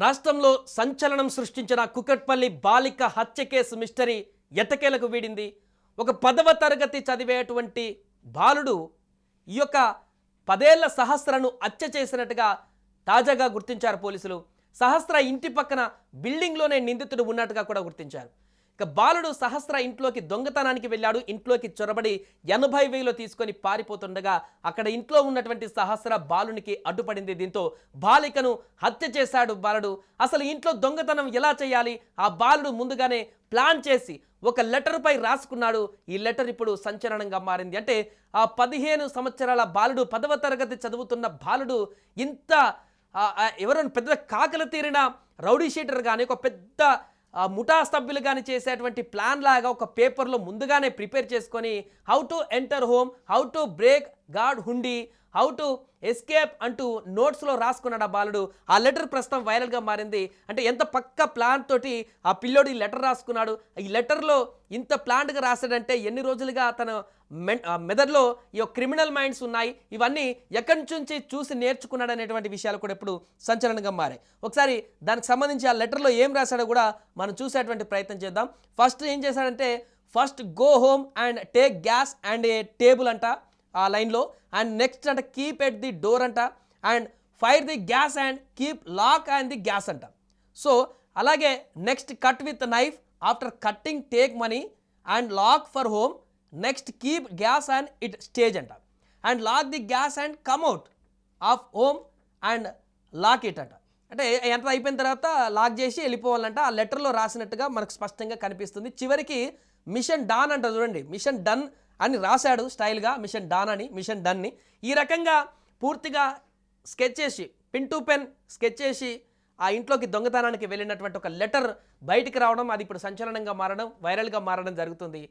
రాష్ట్రంలో సంచలనం సృష్టించిన కుకట్పల్లి బాలిక హత్య కేసు మిస్టరీ ఎట్టకేలకు వీడింది. ఒక 10వ తరగతి చదివేటువంటి బాలుడు ఈ యొక్క 10 ఏళ్ల సహస్రను హత్య చేసినట్టుగా తాజాగా గుర్తించారు పోలీసులు. సహస్ర ఇంటి పక్కన బిల్డింగ్లోనే నిందితుడు ఉన్నట్టుగా కూడా గుర్తించారు. ఇక బాలుడు సహస్ర ఇంట్లోకి దొంగతనానికి వెళ్ళాడు. ఇంట్లోకి చొరబడి 80,000 తీసుకొని పారిపోతుండగా అక్కడ ఇంట్లో ఉన్నటువంటి సహస్ర బాలునికి అడ్డుపడింది. దీంతో బాలికను హత్య చేశాడు బాలుడు. అసలు ఇంట్లో దొంగతనం ఎలా చేయాలి? ఆ బాలుడు ముందుగానే ప్లాన్ చేసి ఒక లెటర్ పై రాసుకున్నాడు. ఈ లెటర్ ఇప్పుడు సంచలనంగా మారింది. అంటే ఆ 15 సంవత్సరాల బాలుడు, 10వ తరగతి చదువుతున్న బాలుడు ఇంత ఎవరైనా పెద్ద కాకలు తీరిన రౌడీ షీటర్ కానీ, ఒక పెద్ద ముఠా సభ్యులు కానీ చేసేటువంటి ప్లాన్ లాగా ఒక పేపర్లో ముందుగానే ప్రిపేర్ చేసుకొని how to enter home, how to break guard hundi, how to escape అంటూ నోట్స్లో రాసుకున్నాడు ఆ బాలుడు. ఆ లెటర్ ప్రస్తుతం వైరల్గా మారింది. అంటే ఎంత పక్క ప్లాన్ తోటి ఆ పిల్లోడు ఈ లెటర్ రాసుకున్నాడు. ఈ లెటర్లో ఇంత ప్లాన్డ్గా రాశాడంటే ఎన్ని రోజులుగా తన మెదడులో ఈ క్రిమినల్ మైండ్స్ ఉన్నాయి, ఇవన్నీ ఎక్కడి నుంచి చూసి నేర్చుకున్నాడు అనేటువంటి విషయాలు కూడా ఇప్పుడు సంచలనంగా మారాయి. ఒకసారి దానికి సంబంధించి ఆ లెటర్లో ఏం రాశాడో కూడా మనం చూసేటువంటి ప్రయత్నం చేద్దాం. ఫస్ట్ ఏం చేశాడంటే, first go home and take gas and a table అంట ఆ లైన్లో, అండ్ నెక్స్ట్ అంట కీప్ ఎట్ ది డోర్ అంట, and fire the gas and keep lock and the gas అంట. సో అలాగే next cut with knife, after cutting take money and lock for home, next keep gas and it stage అంట, and lock the gas and come at off home and lock it అంట. అంటే ఎంత అయిపోయిన తర్వాత lock చేసి వెళ్ళిపోవాలంట. ఆ లెటర్లో రాసినట్టుగా మనకు స్పష్టంగా కనిపిస్తుంది. చివరికి మిషన్ డాన్ అంట, చూడండి, మిషన్ డన్ అని రాశాడు స్టైల్గా, మిషన్ డాన్ అని, మిషన్ డన్ని. ఈ రకంగా పూర్తిగా స్కెచ్ చేసి, పిన్ టు పెన్ స్కెచ్ చేసి ఆ ఇంట్లోకి దొంగతనానికి వెళ్ళినటువంటి ఒక లెటర్ బయటికి రావడం, అది ఇప్పుడు సంచలనంగా మారడం, వైరల్గా మారడం జరుగుతుంది.